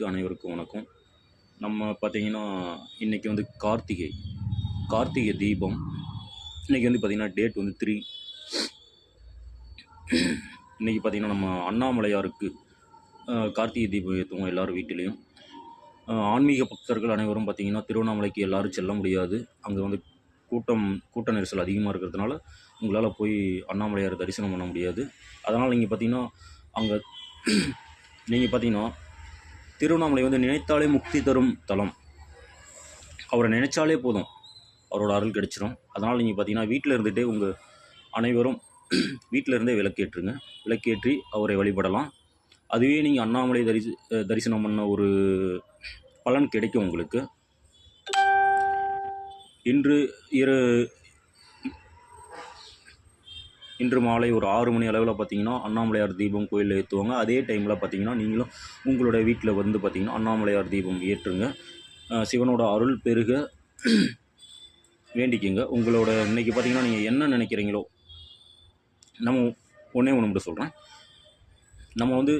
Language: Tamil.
அனைவருக்கும் வணக்கம். நம்ம பார்த்தீங்கன்னா, இன்றைக்கி வந்து கார்த்திகை தீபம். இன்றைக்கி வந்து பார்த்திங்கன்னா டேட் வந்து 3. இன்றைக்கி பார்த்திங்கன்னா நம்ம அண்ணாமலையாருக்கு கார்த்திகை தீபம் ஏற்றுவோம் எல்லோரும் வீட்டிலையும். ஆன்மீக பக்தர்கள் அனைவரும் பார்த்திங்கன்னா திருவண்ணாமலைக்கு எல்லோரும் செல்ல முடியாது. அங்கே வந்து கூட்ட நெரிசல் அதிகமாக இருக்கிறதுனால உங்களால் போய் அண்ணாமலையார் தரிசனம் பண்ண முடியாது. அதனால் நீங்கள் பார்த்திங்கன்னா அங்கே நீங்கள் பார்த்திங்கன்னா திருவண்ணாமலை வந்து நினைத்தாலே முக்தி தரும் தலம். அவரை நினைச்சாலே போதும், அவரோட அருள் கிடைச்சிடும். அதனால் நீங்கள் பார்த்தீங்கன்னா வீட்டில் இருந்துகிட்டே உங்கள் அனைவரும் வீட்டில் இருந்தே விளக்கேற்றுங்க. விளக்கேற்றி அவரை வழிபடலாம். அதுவே நீங்கள் அண்ணாமலை தரிசனம் பண்ண ஒரு பலன் கிடைக்கும் உங்களுக்கு. இன்று மாலை ஒரு 6 மணி அளவில் பார்த்திங்கன்னா அண்ணாமலையார் தீபம் கோயிலில் ஏற்றுவாங்க. அதே டைமில் பார்த்திங்கன்னா நீங்களும் உங்களோட வீட்டில் வந்து பார்த்திங்கன்னா அண்ணாமலையார் தீபம் ஏற்றுங்க. சிவனோட அருள் பெருக வேண்டிக்கிங்க. உங்களோட இன்றைக்கி பார்த்திங்கன்னா நீங்கள் என்ன நினைக்கிறீங்களோ, நம்ம ஒன்று மட்டும் சொல்கிறேன். நம்ம வந்து